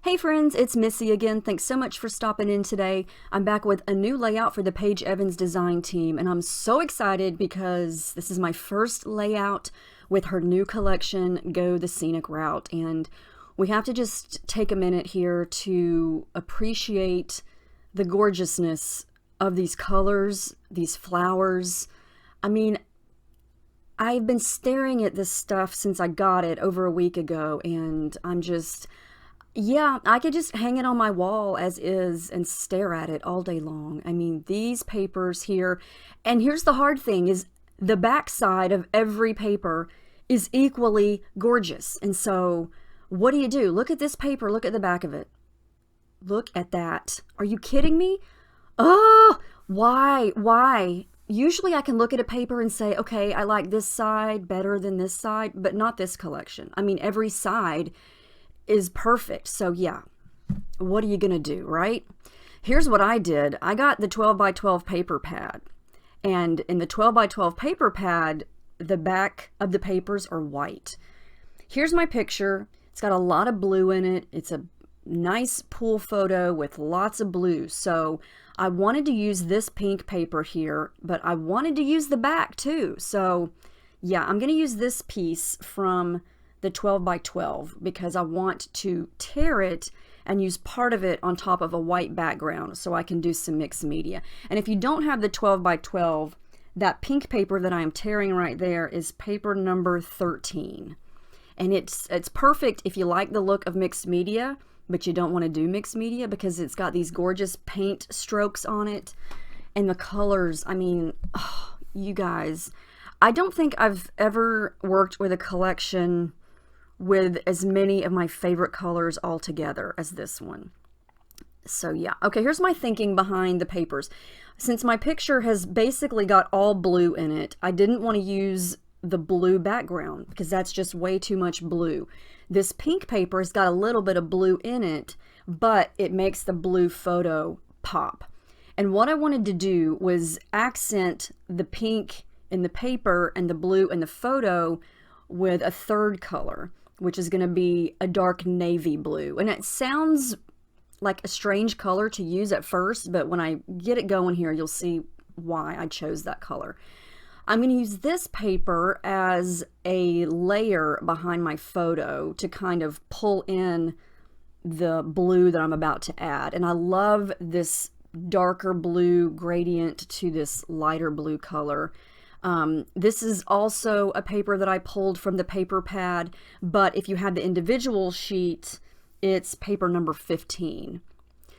Hey friends, it's Missy again. Thanks so much for stopping in today. I'm back with a new layout for the Paige Evans design team, and I'm so excited because this is my first layout with her new collection, Go the Scenic Route. And we have to just take a minute here to appreciate the gorgeousness of these colors, these flowers. I mean, I've been staring at this stuff since I got it over a week ago, and yeah, I could just hang it on my wall as is and stare at it all day long. I mean, these papers here, and here's the hard thing, is the back side of every paper is equally gorgeous. And so what do? Look at this paper, look at the back of it. Look at that. Are you kidding me? Oh, why? Usually I can look at a paper and say, okay, I like this side better than this side, but not this collection. I mean, every side is perfect. So yeah, what are you gonna do, right? Here's what I did. I got the 12 by 12 paper pad, and in the 12 by 12 paper pad, the back of the papers are white. Here's my picture. It's got a lot of blue in it. It's a nice pool photo with lots of blue. So I wanted to use this pink paper here, but I wanted to use the back too. So yeah, I'm gonna use this piece from the 12 by 12 because I want to tear it and use part of it on top of a white background so I can do some mixed media. And if you don't have the 12 by 12, that pink paper that I am tearing right there is paper number 13. And it's perfect if you like the look of mixed media, but you don't want to do mixed media because it's got these gorgeous paint strokes on it. And the colors, I mean, oh, you guys, I don't think I've ever worked with a collection with as many of my favorite colors all together as this one. So yeah, okay, here's my thinking behind the papers. Since my picture has basically got all blue in it, I didn't want to use the blue background because that's just way too much blue. This pink paper has got a little bit of blue in it, but it makes the blue photo pop. And what I wanted to do was accent the pink in the paper and the blue in the photo with a third color, which is going to be a dark navy blue. And it sounds like a strange color to use at first, but when I get it going here, you'll see why I chose that color. I'm going to use this paper as a layer behind my photo to kind of pull in the blue that I'm about to add. And I love this darker blue gradient to this lighter blue color. This is also a paper that I pulled from the paper pad, but if you have the individual sheet, it's paper number 15.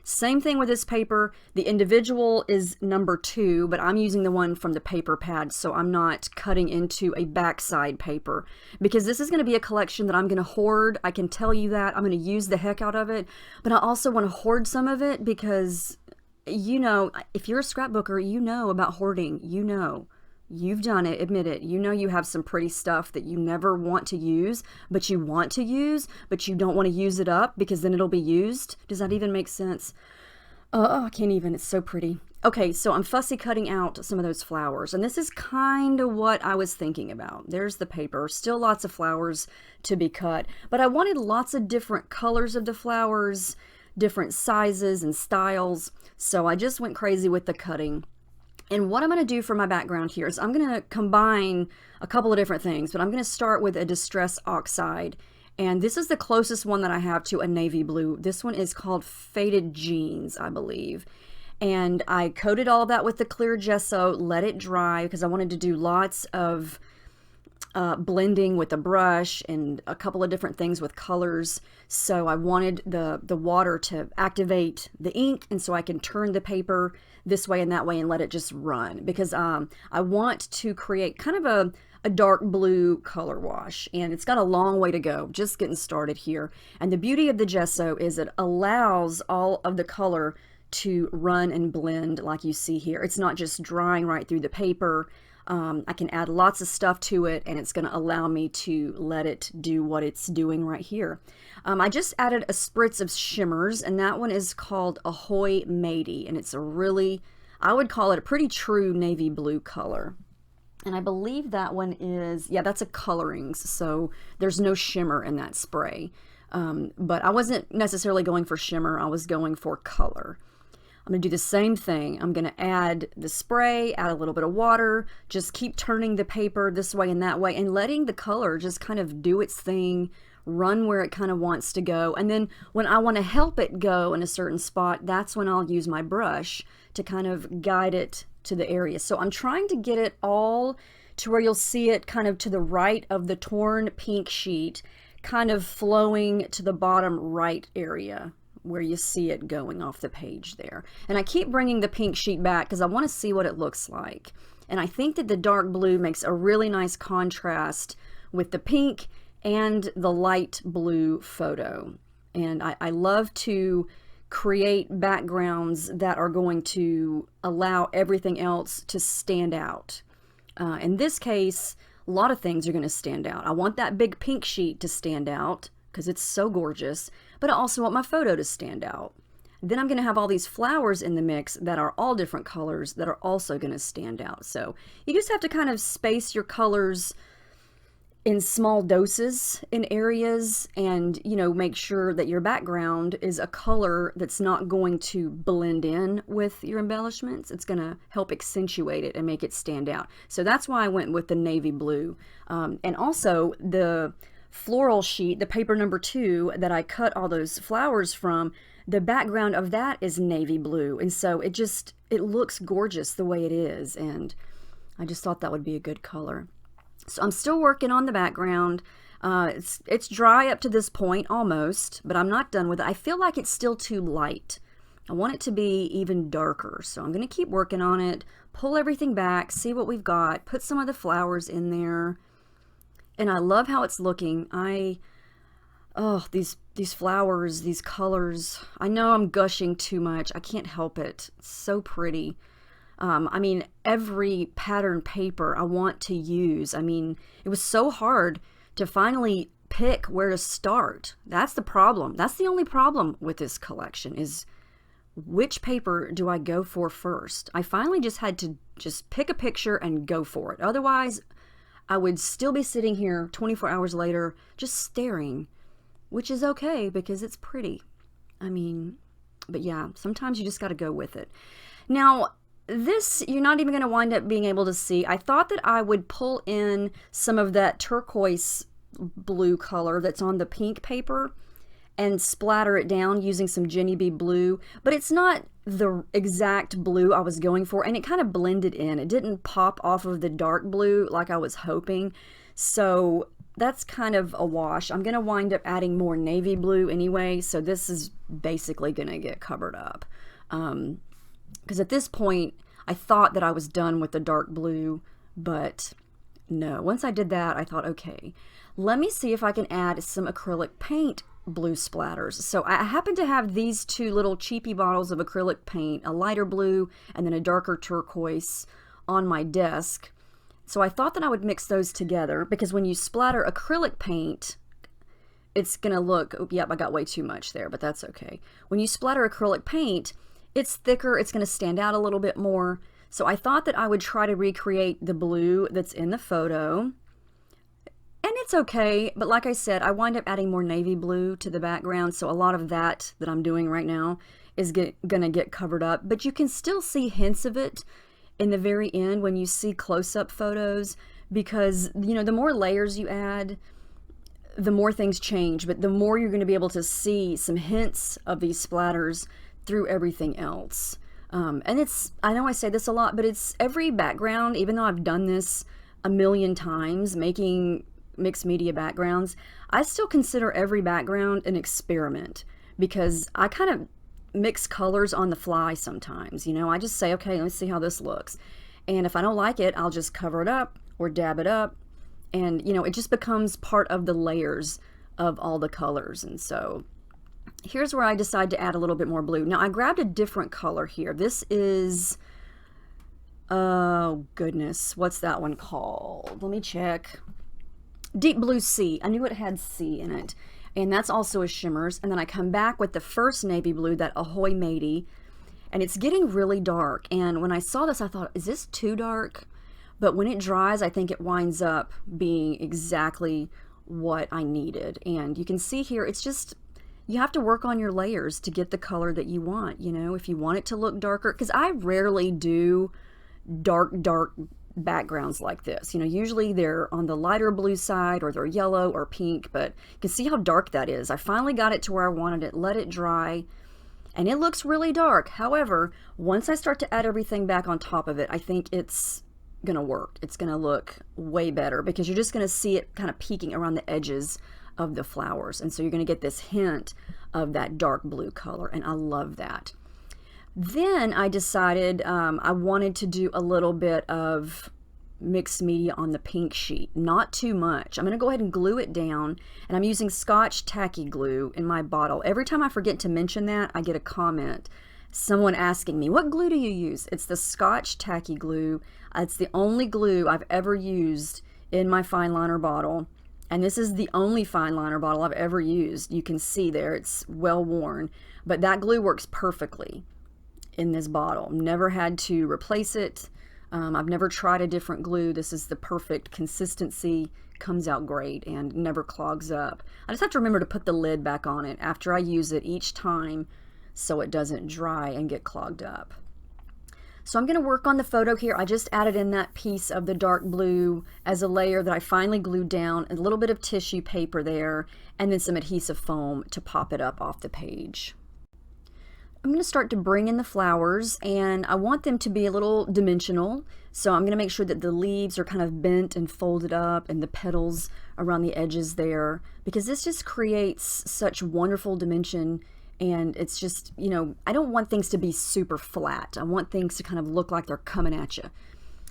Same thing with this paper. The individual is number 2, but I'm using the one from the paper pad, so I'm not cutting into a backside paper because this is going to be a collection that I'm going to hoard. I can tell you that. I'm going to use the heck out of it, but I also want to hoard some of it because, you know, if you're a scrapbooker, you know about hoarding. You know. You've done it, admit it. You know you have some pretty stuff that you never want to use, but you want to use, but you don't want to use it up because then it'll be used. Does that even make sense? Oh, I can't even. It's so pretty. Okay, so I'm fussy cutting out some of those flowers, and this is kind of what I was thinking about. There's the paper. Still lots of flowers to be cut, but I wanted lots of different colors of the flowers, different sizes and styles, so I just went crazy with the cutting. And what I'm going to do for my background here is I'm going to combine a couple of different things, but I'm going to start with a Distress Oxide. And this is the closest one that I have to a navy blue. This one is called Faded Jeans, I believe. And I coated all of that with the clear gesso, let it dry because I wanted to do lots of blending with a brush and a couple of different things with colors. So I wanted the water to activate the ink, and so I can turn the paper this way and that way and let it just run because I want to create kind of a dark blue color wash, and it's got a long way to go, just getting started here. And the beauty of the gesso is it allows all of the color to run and blend like you see here. It's not just drying right through the paper. I can add lots of stuff to it, and it's going to allow me to let it do what it's doing right here. I just added a spritz of shimmers, and that one is called Ahoy Matey, and it's a really, I would call it a pretty true navy blue color. And I believe that one is, yeah, that's a colorings, so there's no shimmer in that spray. But I wasn't necessarily going for shimmer. I was going for color. I'm going to do the same thing. I'm going to add the spray, add a little bit of water, just keep turning the paper this way and that way, and letting the color just kind of do its thing, run where it kind of wants to go. And then when I want to help it go in a certain spot, that's when I'll use my brush to kind of guide it to the area. So I'm trying to get it all to where you'll see it kind of to the right of the torn pink sheet, kind of flowing to the bottom right area where you see it going off the page there. And I keep bringing the pink sheet back because I want to see what it looks like. And I think that the dark blue makes a really nice contrast with the pink and the light blue photo. And I love to create backgrounds that are going to allow everything else to stand out. In this case, a lot of things are going to stand out. I want that big pink sheet to stand out because it's so gorgeous, but I also want my photo to stand out. Then I'm going to have all these flowers in the mix that are all different colors that are also going to stand out. So you just have to kind of space your colors in small doses in areas, and make sure that your background is a color that's not going to blend in with your embellishments. It's going to help accentuate it and make it stand out. So that's why I went with the navy blue. And also the floral sheet, the paper number 2 that I cut all those flowers from, the background of that is navy blue, and so it looks gorgeous the way it is, and I just thought that would be a good color. So I'm still working on the background. It's dry up to this point almost, but I'm not done with it. I feel like it's still too light. I want it to be even darker, so I'm going to keep working on it, pull everything back, see what we've got, put some of the flowers in there, and I love how it's looking. These flowers, these colors, I know I'm gushing too much. I can't help it. It's so pretty. I mean, every pattern paper I want to use. I mean, it was so hard to finally pick where to start. That's the problem. That's the only problem with this collection, is which paper do I go for first? I finally just had to just pick a picture and go for it. Otherwise, I would still be sitting here 24 hours later just staring, which is okay because it's pretty. I mean, but yeah, sometimes you just got to go with it. Now, this, you're not even going to wind up being able to see. I thought that I would pull in some of that turquoise blue color that's on the pink paper and splatter it down using some Jenny B blue, but it's not the exact blue I was going for, and it kind of blended in. It didn't pop off of the dark blue like I was hoping, so that's kind of a wash. I'm going to wind up adding more navy blue anyway, so this is basically going to get covered up. Because at this point, I thought that I was done with the dark blue, but no. Once I did that, I thought, okay, let me see if I can add some acrylic paint blue splatters. So I happen to have these 2 little cheapy bottles of acrylic paint, a lighter blue and then a darker turquoise, on my desk. So I thought that I would mix those together, because when you splatter acrylic paint, it's going to look, oh, yep, I got way too much there, but that's okay. When you splatter acrylic paint, it's thicker, it's going to stand out a little bit more. So I thought that I would try to recreate the blue that's in the photo. And it's okay, but like I said, I wind up adding more navy blue to the background, so a lot of that I'm doing right now is going to get covered up. But you can still see hints of it in the very end when you see close-up photos, because, the more layers you add, the more things change, but the more you're going to be able to see some hints of these splatters through everything else. And I know I say this a lot, but it's every background, even though I've done this a million times, making mixed media backgrounds, I still consider every background an experiment, because I kind of mix colors on the fly sometimes. I just say, okay, let's see how this looks. And if I don't like it, I'll just cover it up or dab it up. And, it just becomes part of the layers of all the colors. And so here's where I decide to add a little bit more blue. Now, I grabbed a different color here. This is, oh goodness, what's that one called? Let me check. Deep Blue Sea. I knew it had sea in it. And that's also a shimmers. And then I come back with the first navy blue, that Ahoy Matey. And it's getting really dark. And when I saw this, I thought, is this too dark? But when it dries, I think it winds up being exactly what I needed. And you can see here, it's just, you have to work on your layers to get the color that you want. You know, if you want it to look darker, because I rarely do dark backgrounds like this. You know, usually they're on the lighter blue side, or they're yellow or pink, but you can see how dark that is. I finally got it to where I wanted it, let it dry, and it looks really dark. However, once I start to add everything back on top of it, I think it's gonna work. It's gonna look way better, because you're just gonna see it kind of peeking around the edges of the flowers, and so you're gonna get this hint of that dark blue color, and I love that. Then I decided I wanted to do a little bit of mixed media on the pink sheet, not too much. I'm going to go ahead and glue it down, and I'm using Scotch tacky glue in my bottle. Every time I forget to mention that, I get a comment, someone asking me, what glue do you use? It's the Scotch tacky glue. It's the only glue I've ever used in my fine liner bottle, and this is the only fine liner bottle I've ever used. You can see there, it's well worn, but that glue works perfectly in this bottle. Never had to replace it. I've never tried a different glue. This is the perfect consistency, comes out great and never clogs up. I just have to remember to put the lid back on it after I use it each time so it doesn't dry and get clogged up. So I'm going to work on the photo here. I just added in that piece of the dark blue as a layer that I finally glued down, a little bit of tissue paper there, and then some adhesive foam to pop it up off the page. I'm going to start to bring in the flowers, and I want them to be a little dimensional, so I'm going to make sure that the leaves are kind of bent and folded up, and the petals around the edges there, because this just creates such wonderful dimension. And it's just, you know, I don't want things to be super flat. I want things to kind of look like they're coming at you.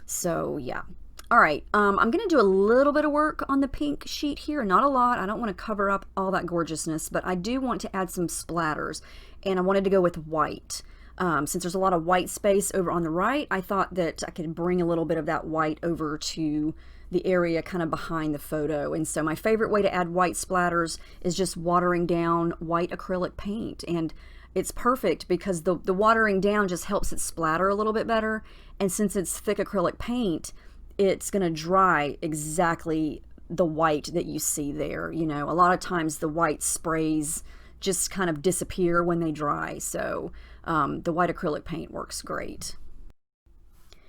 So yeah. All right, I'm going to do a little bit of work on the pink sheet here, not a lot. I don't want to cover up all that gorgeousness, but I do want to add some splatters, and I wanted to go with white. Since there's a lot of white space over on the right, I thought that I could bring a little bit of that white over to the area kind of behind the photo. And so my favorite way to add white splatters is just watering down white acrylic paint. And it's perfect because the watering down just helps it splatter a little bit better. And since it's thick acrylic paint, it's going to dry exactly the white that you see there. You know, a lot of times the white sprays just kind of disappear when they dry. So the white acrylic paint works great.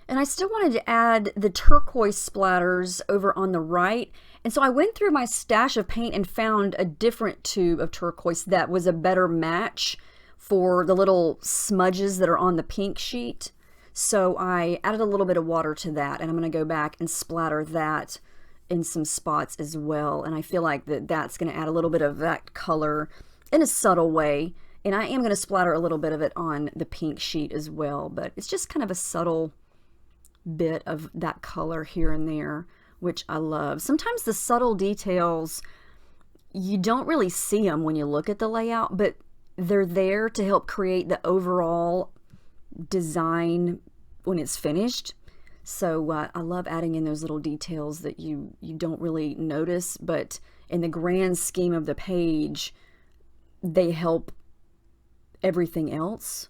And I still wanted to add the turquoise splatters over on the right. And so I went through my stash of paint and found a different tube of turquoise that was a better match for the little smudges that are on the pink sheet. So I added a little bit of water to that, and I'm going to go back and splatter that in some spots as well. And I feel like that's going to add a little bit of that color in a subtle way. And I am going to splatter a little bit of it on the pink sheet as well, but it's just kind of a subtle bit of that color here and there, which I love. Sometimes the subtle details, you don't really see them when you look at the layout, but they're there to help create the overall design when it's finished. So I love adding in those little details that you don't really notice, but in the grand scheme of the page, they help everything else.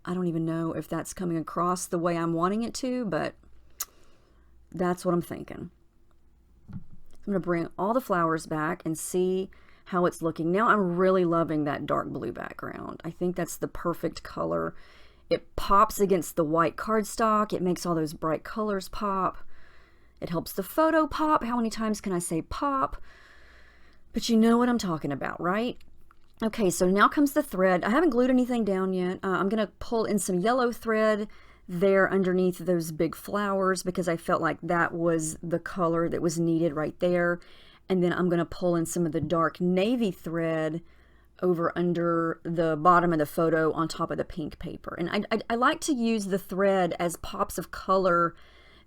I don't even know if that's coming across the way I'm wanting it to, but that's what I'm thinking. I'm going to bring all the flowers back and see how it's looking. Now I'm really loving that dark blue background. I think that's the perfect color. It pops against the white cardstock. It makes all those bright colors pop. It helps the photo pop. How many times can I say pop? But you know what I'm talking about, right? Okay, so now comes the thread. I haven't glued anything down yet. I'm going to pull in some yellow thread there underneath those big flowers because I felt like that was the color that was needed right there. And then I'm going to pull in some of the dark navy thread over under the bottom of the photo on top of the pink paper. And I like to use the thread as pops of color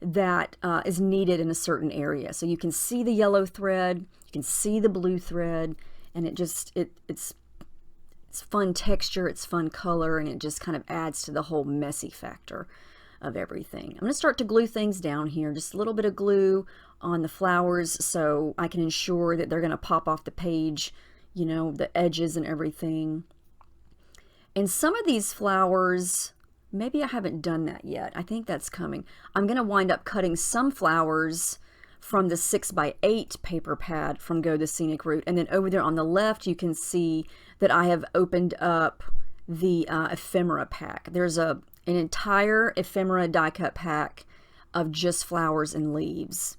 that is needed in a certain area. So you can see the yellow thread, you can see the blue thread, and it's fun texture, it's fun color, and it just kind of adds to the whole messy factor of everything. I'm going to start to glue things down here, just a little bit of glue on the flowers so I can ensure that they're going to pop off the page, you know, the edges and everything. And some of these flowers, maybe I haven't done that yet. I think that's coming. I'm going to wind up cutting some flowers from the 6x8 paper pad from Go the Scenic Route. And then over there on the left, you can see that I have opened up the ephemera pack. There's an entire ephemera die cut pack of just flowers and leaves,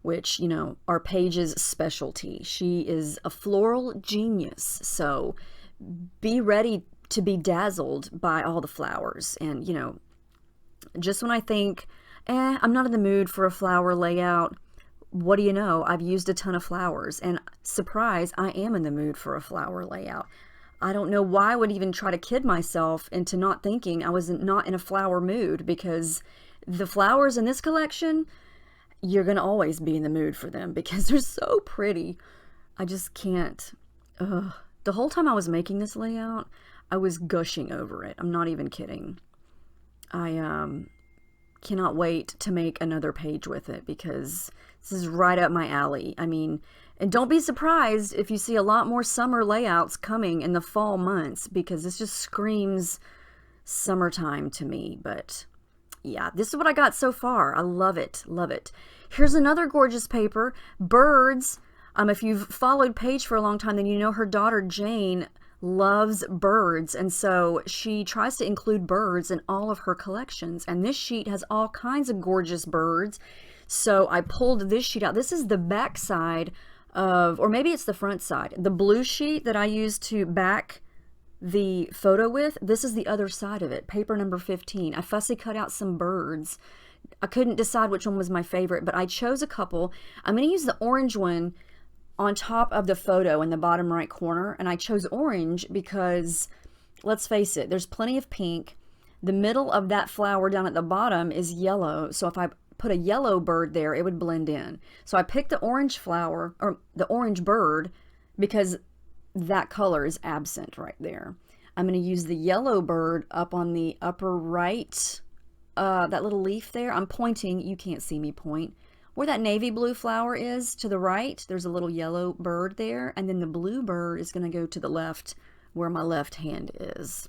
which, you know, are Paige's specialty. She is a floral genius, so be ready to be dazzled by all the flowers. And, you know, just when I think, I'm not in the mood for a flower layout, what do you know? I've used a ton of flowers, and surprise, I am in the mood for a flower layout. I don't know why I would even try to kid myself into not thinking I was not in a flower mood, because the flowers in this collection, you're going to always be in the mood for them because they're so pretty. I just can't. The whole time I was making this layout, I was gushing over it. I'm not even kidding. I cannot wait to make another page with it because this is right up my alley. I mean, and don't be surprised if you see a lot more summer layouts coming in the fall months, because this just screams summertime to me. But yeah, this is what I got so far. I love it. Love it. Here's another gorgeous paper. Birds. If you've followed Paige for a long time, then you know her daughter Jane loves birds, and so she tries to include birds in all of her collections. And this sheet has all kinds of gorgeous birds. So I pulled this sheet out. This is the back side of, or maybe it's the front side. The blue sheet that I used to back the photo with, this is the other side of it, paper number 15. I fussy cut out some birds. I couldn't decide which one was my favorite, but I chose a couple. I'm going to use the orange one on top of the photo in the bottom right corner, and I chose orange because, let's face it, there's plenty of pink. The middle of that flower down at the bottom is yellow, so if I put a yellow bird there, it would blend in. So I picked the orange flower, or the orange bird, because that color is absent right there. I'm going to use the yellow bird up on the upper right, that little leaf there. I'm pointing, you can't see me point. Where that navy blue flower is to the right, there's a little yellow bird there, and then the blue bird is going to go to the left where my left hand is.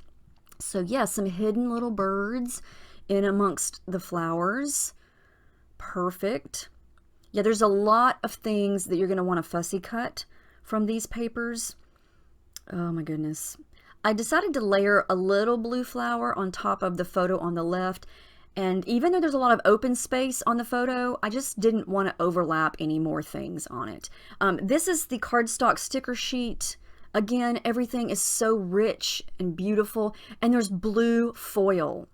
So yeah, some hidden little birds in amongst the flowers. Perfect. Yeah, there's a lot of things that you're going to want to fussy cut from these papers. Oh my goodness. I decided to layer a little blue flower on top of the photo on the left. And even though there's a lot of open space on the photo, I just didn't want to overlap any more things on it. This is the cardstock sticker sheet. Again, everything is so rich and beautiful. And there's blue foil.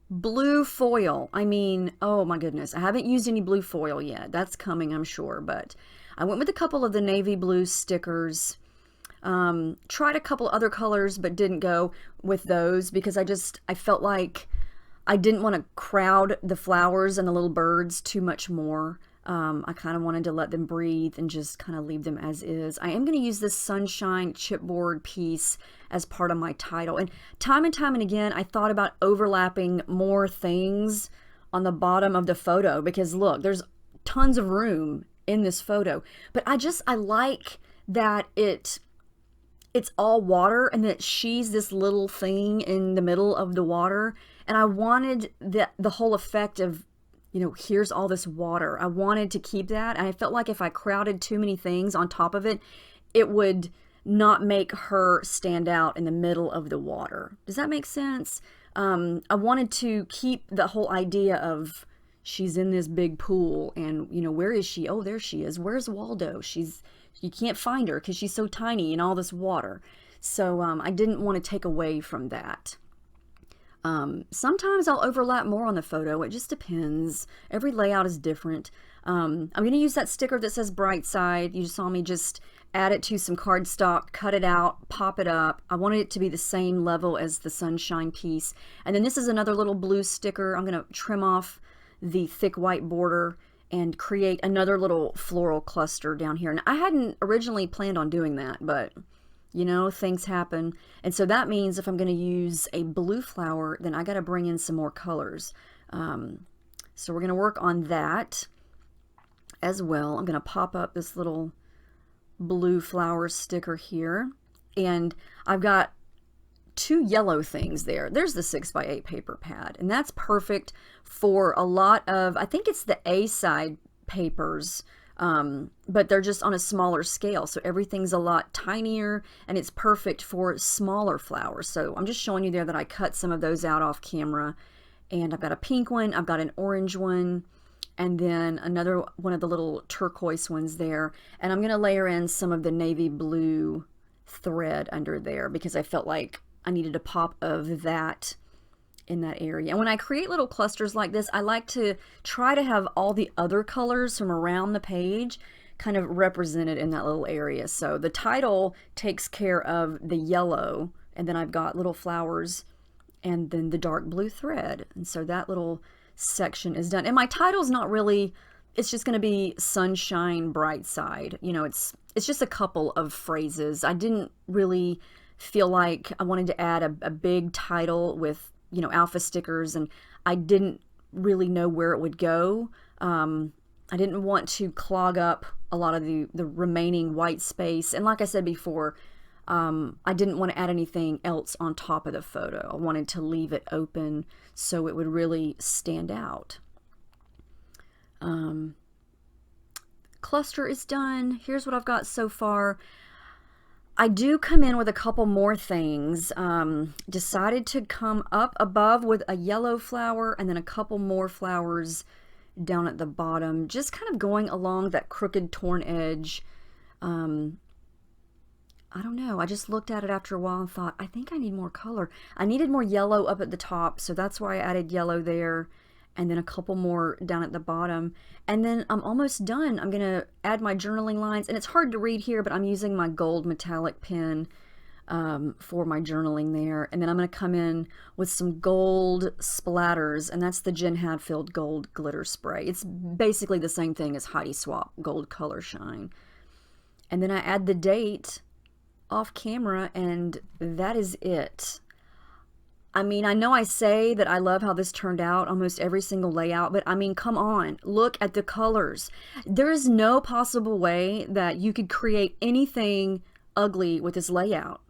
Blue foil. I mean, oh my goodness. I haven't used any blue foil yet. That's coming, I'm sure. But I went with a couple of the navy blue stickers. Tried a couple other colors, but didn't go with those because I felt like I didn't want to crowd the flowers and the little birds too much more. I kind of wanted to let them breathe and just kind of leave them as is. I am going to use this sunshine chipboard piece as part of my title. And time and again, I thought about overlapping more things on the bottom of the photo because look, there's tons of room in this photo. But I like that it's all water and that she's this little thing in the middle of the water. And I wanted the whole effect of, you know, here's all this water. I wanted to keep that. And I felt like if I crowded too many things on top of it, it would not make her stand out in the middle of the water. Does that make sense? I wanted to keep the whole idea of she's in this big pool and, you know, where is she? Oh, there she is. Where's Waldo? You can't find her because she's so tiny in all this water. So I didn't want to take away from that. Sometimes I'll overlap more on the photo. It just depends. Every layout is different. I'm going to use that sticker that says Bright Side. You saw me just add it to some cardstock, cut it out, pop it up. I wanted it to be the same level as the sunshine piece. And then this is another little blue sticker. I'm going to trim off the thick white border and create another little floral cluster down here. And I hadn't originally planned on doing that, but you know, things happen. And so that means if I'm going to use a blue flower, then I got to bring in some more colors. So we're going to work on that as well. I'm going to pop up this little blue flower sticker here. And I've got two yellow things there. There's the 6x8 paper pad. And that's perfect for a lot of, I think it's the A side papers, but they're just on a smaller scale. So everything's a lot tinier and it's perfect for smaller flowers. So I'm just showing you there that I cut some of those out off camera. And I've got a pink one, I've got an orange one, and then another one of the little turquoise ones there. And I'm going to layer in some of the navy blue thread under there because I felt like I needed a pop of that in that area. And when I create little clusters like this, I like to try to have all the other colors from around the page kind of represented in that little area. So the title takes care of the yellow, and then I've got little flowers and then the dark blue thread. And so that little section is done. And my title's not really, it's just going to be sunshine bright side. You know, it's just a couple of phrases. I didn't really feel like I wanted to add a big title with, you know, alpha stickers, and I didn't really know where it would go. I didn't want to clog up a lot of the remaining white space. And like I said before, I didn't want to add anything else on top of the photo. I wanted to leave it open so it would really stand out. Cluster is done. Here's what I've got so far. I do come in with a couple more things. Decided to come up above with a yellow flower and then a couple more flowers down at the bottom, just kind of going along that crooked torn edge. I don't know, I just looked at it after a while and thought, I think I need more color. I needed more yellow up at the top, so that's why I added yellow there, and then a couple more down at the bottom. And then I'm almost done. I'm going to add my journaling lines, and it's hard to read here, but I'm using my gold metallic pen for my journaling there. And then I'm going to come in with some gold splatters, and that's the Jen Hadfield Gold Glitter Spray. It's basically the same thing as Heidi Swapp Gold Color Shine. And then I add the date off camera, and that is it. I mean, I know I say that I love how this turned out, almost every single layout, but I mean, come on, look at the colors. There is no possible way that you could create anything ugly with this layout.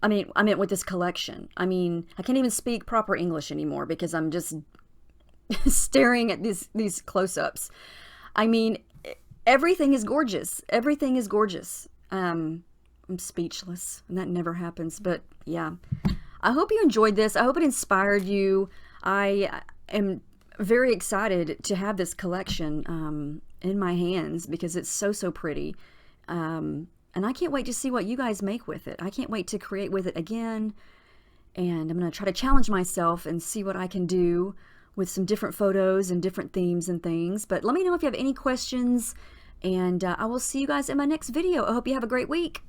I mean with this collection. I mean, I can't even speak proper English anymore because I'm just staring at these close-ups. I mean, everything is gorgeous. Everything is gorgeous. I'm speechless, and that never happens, but yeah. I hope you enjoyed this. I hope it inspired you. I am very excited to have this collection in my hands because it's so pretty. And I can't wait to see what you guys make with it. I can't wait to create with it again. And I'm going to try to challenge myself and see what I can do with some different photos and different themes and things. But let me know if you have any questions, and I will see you guys in my next video. I hope you have a great week.